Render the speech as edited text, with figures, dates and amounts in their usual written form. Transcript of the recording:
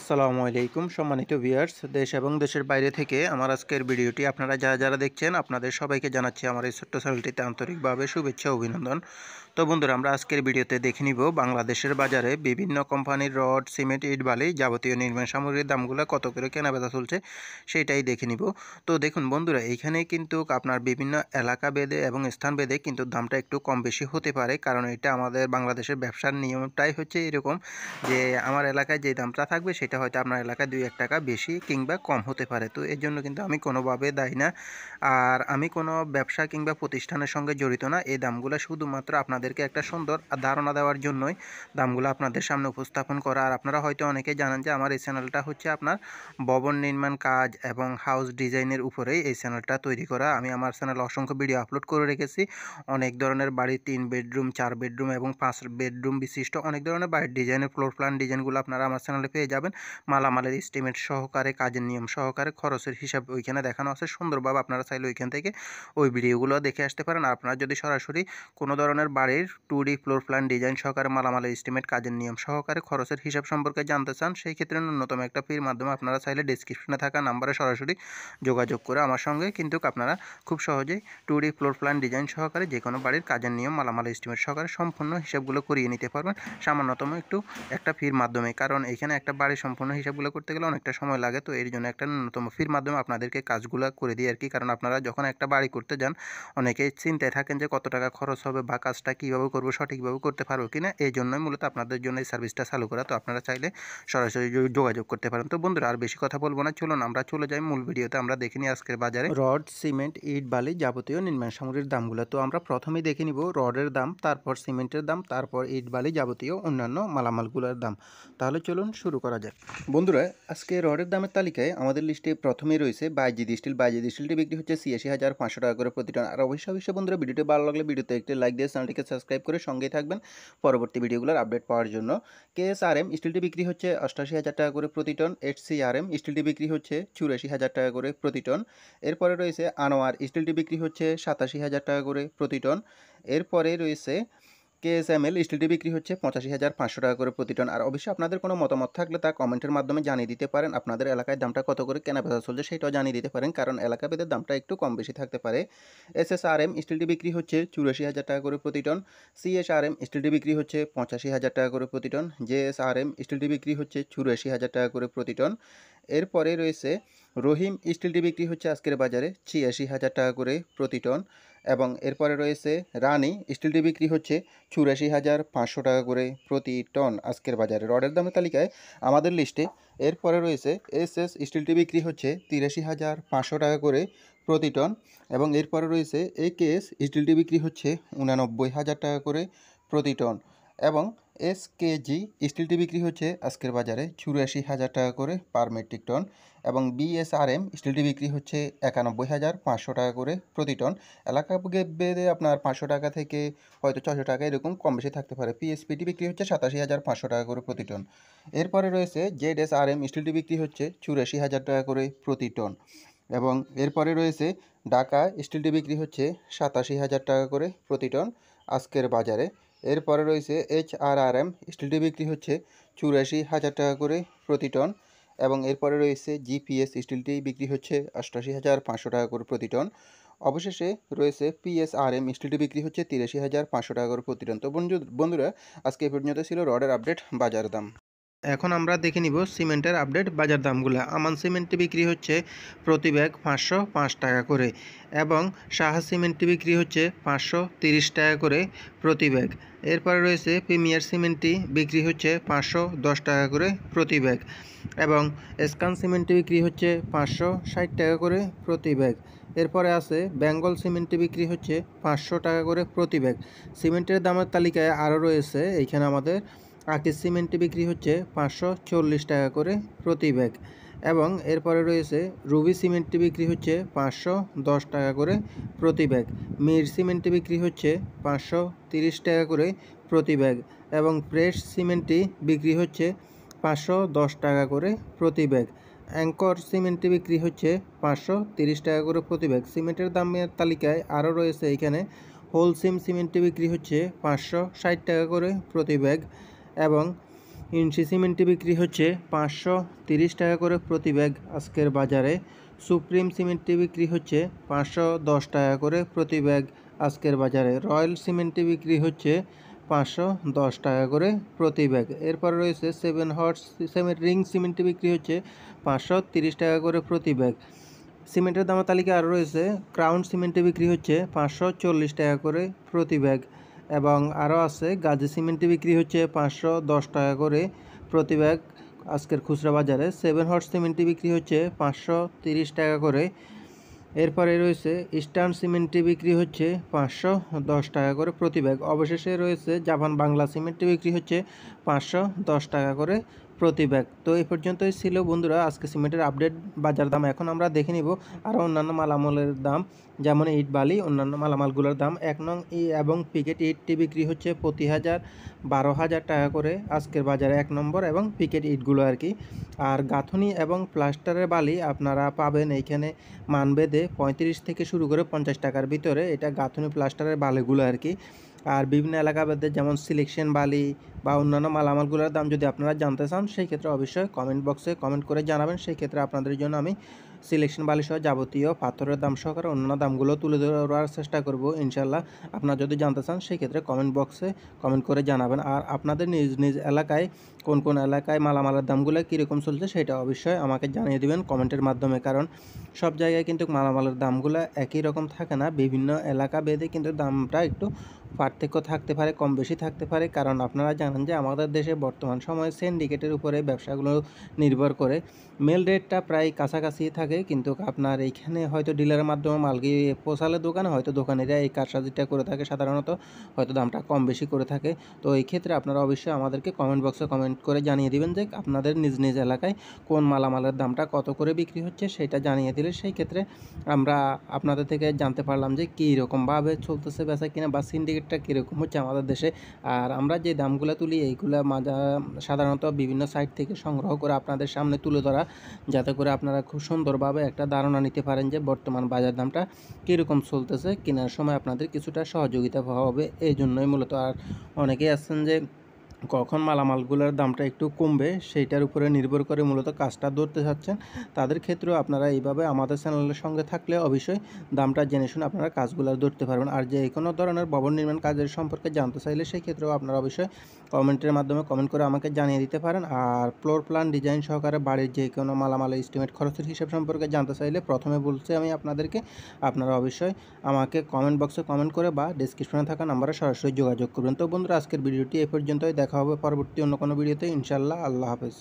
আসসালামু আলাইকুম সম্মানিত ভিউয়ার্স, দেশ এবং দেশের বাইরে থেকে আমার আজকের ভিডিওটি আপনারা যারা দেখছেন আপনাদের সবাইকে জানাচ্ছি আমার এই ছোট্ট চ্যানেলটিতে আন্তরিকভাবে শুভেচ্ছা অভিনন্দন। তো বন্ধুরা, আমরা আজকের ভিডিওতে দেখে নিব বাংলাদেশের বাজারে বিভিন্ন কোম্পানির রড, সিমেন্ট, ইট, বালি যাবতীয় নির্মাণ সামগ্রীর দামগুলো কত করে কেনাবেচা চলছে সেটাই দেখে নিব। তো দেখুন বন্ধুরা, এইখানে কিন্তু আপনার বিভিন্ন এলাকা ভেদে এবং স্থান ভেদে কিন্তু দামটা একটু কম বেশি হতে পারে, কারণ এটা আমাদের বাংলাদেশের ব্যবসার নিয়মটাই হচ্ছে এরকম যে আমার এলাকায় যে দামটা থাকবে সেটা হয়তো আপনার এলাকায় 2-1 টাকা বেশি কিংবা কম হতে পারে। তো এর জন্য কিন্তু আমি কোনোভাবে দায়ী না, আর আমি কোনো ব্যবসা কিংবা প্রতিষ্ঠানের সঙ্গে জড়িত না। এই দামগুলো শুধুমাত্র আপনাদেরকে একটা সুন্দর ধারণা দেওয়ার জন্যই দামগুলো আপনাদের সামনে উপস্থাপন করা। আর আপনারা হয়তো অনেকেই জানেন যে আমার এই চ্যানেলটা হচ্ছে আপনার ভবন নির্মাণ কাজ এবং হাউস ডিজাইনের উপরেই এই চ্যানেলটা তৈরি করা। আমি আমার চ্যানেলে অসংখ্য ভিডিও আপলোড করে রেখেছি। অনেক ধরনের বাড়ি, 3 বেডরুম, 4 বেডরুম এবং 5 বেডরুম বিশিষ্ট অনেক ধরনের বাড়ির ডিজাইনের ফ্লোর প্ল্যান ডিজাইনগুলো আপনারা আমার চ্যানেলে পেয়ে যাবেন। মালামালের এস্টিমেট সহকারে, কাজের নিয়ম সহকারে, খরচের হিসাব ওইখানে দেখানো আছে সুন্দরভাবে। আপনারা চাইলে ওইখান থেকে ওই ভিডিওগুলো দেখে আসতে পারেন। আর আপনারা যদি সরাসরি কোনো ধরনের বাড়ির 2D ফ্লোর প্ল্যান ডিজাইন সহকারে, মালামালের এস্টিমেট, কাজের নিয়ম সহকারে, খরচের হিসাব সম্পর্কে জানতে চান, সেই ক্ষেত্রে ন্যূনতম একটা ফির মাধ্যমে আপনারা চাইলে ডেসক্রিপশনে থাকা নাম্বারে সরাসরি যোগাযোগ করে আমার সঙ্গে কিন্তু আপনারা খুব সহজেই 2D ফ্লোর প্ল্যান ডিজাইন সহকারে যে কোনো বাড়ির কাজের নিয়ম, মালামাল এস্টিমেট সহকারে সম্পূর্ণ হিসাবগুলো করিয়ে নিতে পারবেন সামান্যতম একটা ফির মাধ্যমে। কারণ এখানে একটা বাড়ির সম্পূর্ণ হিসাবগুলো করতে গেলে অনেকটা সময় লাগে, তো এর জন্য একটা ন্যূনতম ফির মাধ্যমে আপনাদেরকে কাজগুলো করে দিই আর কি। কারণ আপনারা যখন একটা বাড়ি করতে যান অনেকেই চিন্তায় থাকেন যে কত টাকা খরচ হবে বা কাজটা কীভাবে করবো, সঠিকভাবে করতে পারবো কিনা। এই জন্যই মূলত আপনাদের জন্য এই সার্ভিসটা চালু করা। তো আপনারা চাইলে সরাসরি যোগাযোগ করতে পারেন। তো বন্ধুরা, আর বেশি কথা বলবো না, চলুন আমরা চলে যাই মূল ভিডিওতে। আমরা দেখে নিই আজকের বাজারে রড, সিমেন্ট, ইট, বালি যাবতীয় নির্মাণ সামগ্রীর দামগুলো। তো আমরা প্রথমেই দেখে নিব রডের দাম, তারপর সিমেন্টের দাম, তারপর ইট, বালি যাবতীয় অন্যান্য মালামালগুলোর দাম। তাহলে চলুন শুরু করা যাক। বন্ধুরা, আজকে রডের দামের তালিকায় আমাদের লিস্টে প্রথমেই রয়েছে বাইজিদ স্টিল। বাইজিদ স্টিলটি বিক্রি হচ্ছে ৮৬,৫০০ টাকা করে প্রতি টন। আর অবশ্যই বন্ধুরা, ভিডিওটি ভালো লাগলে ভিডিওতে একটি লাইক দিয়ে চ্যানেলটিকে সাবস্ক্রাইব করে সঙ্গেই থাকবেন পরবর্তী ভিডিওগুলোর আপডেট পাওয়ার জন্য। KSRM স্টিলটি বিক্রি হচ্ছে ৮৮,০০০ টাকা করে প্রতি টন। HCRM স্টিলটি বিক্রি হচ্ছে ৮৪,০০০ টাকা করে প্রতি টন। এরপরে রয়েছে আনোয়ার স্টিলটি বিক্রি হচ্ছে ৮৭,০০০ টাকা করে প্রতি টন। এরপরে রয়েছে KSML স্টিলটি বিক্রি হচ্ছে ৮৫,৫০০ টাকা করে প্রতি টন। আর অবশ্যই আপনাদের কোনো মতামত থাকলে তা কমেন্টের মাধ্যমে জানিয়ে দিতে পারেন। আপনাদের এলাকায় দামটা কত করে কেনাবেচা চলছে সেটাও জানিয়ে দিতে পারেন, কারণ এলাকা ভেদে দামটা একটু কম বেশি থাকতে পারে। SSRM স্টিলটি বিক্রি হচ্ছে ৮৪,০০০ টাকা করে প্রতি টন। CSRM স্টিলটি বিক্রি হচ্ছে ৮৫,০০০ টাকা করে প্রতি টন। JSRM স্টিলটি বিক্রি হচ্ছে ৮৪,০০০ টাকা করে প্রতি টন। এরপরে রয়েছে রহিম স্টিলটি বিক্রি হচ্ছে আজকের বাজারে ৮৬,০০০ টাকা করে প্রতি টন। এবং এরপরে রয়েছে রানী স্টিলটি বিক্রি হচ্ছে ৮৪,৫০০ টাকা করে প্রতি টন আজকের বাজারে রডের দামের তালিকায় আমাদের লিস্টে। এরপরে রয়েছে SS স্টিলটি বিক্রি হচ্ছে ৮৩,৫০০ টাকা করে প্রতি টন। এবং এরপরে রয়েছে AKS স্টিলটি বিক্রি হচ্ছে ৮৯,০০০ টাকা করে প্রতি টন। এবং SKG স্টিলটি বিক্রি হচ্ছে আজকের বাজারে ৮৪,০০০ টাকা করে পার মেট্রিক টন। এবং BSRM স্টিলটি বিক্রি হচ্ছে ৯১,৫০০ টাকা করে প্রতি টন। এলাকা ভেদে আপনার ৫০০ টাকা থেকে হয়তো ৬০০ টাকা এরকম কম বেশি থাকতে পারে। PSPটি বিক্রি হচ্ছে ৮৭,৫০০ টাকা করে প্রতি টন। এরপরে রয়েছে ZSRM স্টিলটি বিক্রি হচ্ছে ৮৪,০০০ টাকা করে প্রতি টন। এবং এরপরে রয়েছে ঢাকা স্টিলটি বিক্রি হচ্ছে ৮৭,০০০ টাকা করে প্রতি টন আজকের বাজারে। এরপরে রয়েছে HRRM স্টিলটি বিক্রি হচ্ছে ৮৪,০০০ টাকা করে প্রতি টন। এবং এরপরে রয়েছে GPS স্টিলটি বিক্রি হচ্ছে ৮৮,৫০০ টাকা করে প্রতি টন। অবশেষে রয়েছে PSRM স্টিলটি বিক্রি হচ্ছে ৮৩,৫০০ টাকা করে প্রতি টন। তো বন্ধুরা, আজকে এই পর্যন্ত ছিল রডের আপডেট বাজার দাম। এখন আমরা দেখে নিব সিমেন্টের আপডেট বাজার দামগুলো। আমান সিমেন্টটি বিক্রি হচ্ছে প্রতি ব্যাগ 505 টাকা করে এবং সাহা সিমেন্টটি বিক্রি হচ্ছে 530 টাকা করে প্রতি ব্যাগ। এরপরে রয়েছে প্রিমিয়ার সিমেন্টটি বিক্রি হচ্ছে 510 টাকা করে প্রতি ব্যাগ এবং স্কান সিমেন্টটি বিক্রি হচ্ছে 560 টাকা করে প্রতি ব্যাগ। এরপরে আছে বেঙ্গল সিমেন্টটি বিক্রি হচ্ছে 500 টাকা করে প্রতি ব্যাগ। সিমেন্টের দামের তালিকায় আরও রয়েছে এইখানে আমাদের আকিজ সিমেন্টটি বিক্রি হচ্ছে 540 টাকা করে প্রতি ব্যাগ এবং এরপরে রয়েছে রুবি সিমেন্টটি বিক্রি হচ্ছে 510 টাকা করে প্রতি ব্যাগ। মির সিমেন্টটি বিক্রি হচ্ছে 530 টাকা করে প্রতি ব্যাগ এবং ফ্রেশ সিমেন্টটি বিক্রি হচ্ছে 510 টাকা করে প্রতি ব্যাগ। অ্যাঙ্কর সিমেন্টটি বিক্রি হচ্ছে 530 টাকা করে প্রতি ব্যাগ। সিমেন্টের দামের তালিকায় আরও রয়েছে এইখানে হোলসিম সিমেন্টটি বিক্রি হচ্ছে 560 টাকা করে প্রতি ব্যাগ এবং ইঞ্চি সিমেন্টটি বিক্রি হচ্ছে 530 টাকা করে প্রতি ব্যাগ আজকের বাজারে। সুপ্রিম সিমেন্টটি বিক্রি হচ্ছে 510 টাকা করে প্রতি ব্যাগ আজকের বাজারে। রয়্যাল সিমেন্টটি বিক্রি হচ্ছে 510 টাকা করে প্রতি ব্যাগ। এরপর রয়েছে 7 হর্স সিমেন্ট রিং সিমেন্টটি বিক্রি হচ্ছে 530 টাকা করে প্রতি ব্যাগ। সিমেন্টের দামের তালিকা আরও রয়েছে ক্রাউন সিমেন্টে বিক্রি হচ্ছে 540 টাকা করে প্রতি ব্যাগ এবং আরও আছে গাজী সিমেন্টে বিক্রি হচ্ছে 510 টাকা করে প্রতি ব্যাগ আজকের খুচরা বাজারে। 7 হর্স সিমেন্টটি বিক্রি হচ্ছে 530 টাকা করে। এরপরে রয়েছে ইস্টার্ন সিমেন্টটি বিক্রি হচ্ছে 510 টাকা করে প্রতি ব্যাগ। অবশেষে রয়েছে জাপান বাংলা সিমেন্টটি বিক্রি হচ্ছে 510 টাকা করে প্রতি ব্যাগ। তো এই পর্যন্তই ছিল বন্ধুরা আজকে সিমেন্টের আপডেট বাজার দাম। এখন আমরা দেখে নিব আরও অন্যান্য মালামালের দাম, যেমন ইট বালি অন্যান্য মালামালগুলোর দাম। 1 নং এবং পিকেট ইটটি বিক্রি হচ্ছে প্রতি 12,000 টাকা করে আজকের বাজারে 1 নম্বর এবং পিকেট ইটগুলো আর কি। আর গাঁথনি এবং প্লাস্টারের বালি আপনারা পাবেন এইখানে মানবেদে 35 থেকে শুরু করে 50 টাকার ভিতরে, এটা গাঁথনি প্লাস্টারের বালিগুলো আর কি। আর বিভিন্ন এলাকাভেদে যেমন সিলেকশন বালি বা অন্যান্য মালামালগুলোর দাম যদি আপনারা জানতে চান সেই ক্ষেত্রে অবশ্যই কমেন্ট বক্সে কমেন্ট করে জানাবেন। সেই ক্ষেত্রে আপনাদের জন্য আমি সিলেকশন বালি সহ যাবতীয় পাথরের দাম সহকারে অন্যান্য দামগুলো তুলে ধরার চেষ্টা করব ইনশাল্লাহ। আপনারা যদি জানতে চান সেই ক্ষেত্রে কমেন্ট বক্সে কমেন্ট করে জানাবেন। আর আপনাদের নিজ নিজ এলাকায় কোন কোন এলাকায় মালামালের দামগুলো কীরকম চলছে সেটা অবশ্যই আমাকে জানিয়ে দেবেন কমেন্টের মাধ্যমে, কারণ সব জায়গায় কিন্তু মালামালের দামগুলো একই রকম থাকে না, বিভিন্ন এলাকা ভেদে কিন্তু দামটা একটু পার্থক্য থাকতে পারে, কম বেশি থাকতে পারে। কারণ আপনারা জানেন যে আমাদের দেশে বর্তমান সময়ে সিন্ডিকেটের উপরে ব্যবসাগুলো নির্ভর করে। মেল রেটটা প্রায় কাছাকাছি থাকে, কিন্তু আপনার এইখানে হয়তো ডিলারের মাধ্যমে মাল গিয়ে পৌঁছালে দোকানে হয়তো দোকানিরা এই কারসাজিটা করে থাকে, সাধারণত হয়তো দামটা কম বেশি করে থাকে। তো এই ক্ষেত্রে আপনারা অবশ্যই আমাদেরকে কমেন্ট বক্সে কমেন্ট করে জানিয়ে দিবেন যে আপনাদের নিজ নিজ এলাকায় কোন মালামালের দামটা কত করে বিক্রি হচ্ছে সেটা জানিয়ে দিলে সেই ক্ষেত্রে আমরা আপনাদের থেকে জানতে পারলাম যে কী রকমভাবে চলতেছে বেচা কিনা বা সিন্ডিকেটটা কীরকম হচ্ছে আমাদের দেশে। আর আমরা যে দামগুলো তুলি এইগুলো সাধারণত বিভিন্ন সাইট থেকে সংগ্রহ করে আপনাদের সামনে তুলে ধরা, যাতে করে আপনারা খুব সুন্দরভাবে একটা ধারণা নিতে পারেন যে বর্তমান বাজার দামটা কীরকম চলতেছে, কেনার সময় আপনাদের কিছুটা সহযোগিতা হবে। এই জন্যই মূলত। আর অনেকেই আছেন যে কখন মালামালগুলোর দামটা একটু কমবে সেইটার উপরে নির্ভর করে মূলত কাজটা ধরতে চাচ্ছেন, তাদের ক্ষেত্রেও আপনারা এইভাবে আমাদের চ্যানেলের সঙ্গে থাকলে অবশ্যই দামটা জেনে শুনে আপনারা কাজগুলো ধরতে পারবেন। আর যে কোনো ধরনের ভবন নির্মাণ কাজের সম্পর্কে জানতে চাইলে সেই ক্ষেত্রেও আপনারা অবশ্যই কমেন্টের মাধ্যমে কমেন্ট করে আমাকে জানিয়ে দিতে পারেন। আর ফ্লোর প্ল্যান ডিজাইন সহকারে বাড়ির যে কোনো মালামালের এস্টিমেট খরচের হিসাব সম্পর্কে জানতে চাইলে প্রথমে বলছি আমি আপনাদেরকে, আপনারা অবশ্যই আমাকে কমেন্ট বক্সে কমেন্ট করে বা ডেসক্রিপশনে থাকা নাম্বারে সরাসরি যোগাযোগ করবেন। তো বন্ধুরা আজকের ভিডিওটি এই পর্যন্তই, দেখা হবে পরবর্তী অন্য কোনো ভিডিওতে ইনশাআল্লাহ। আল্লাহ হাফেজ।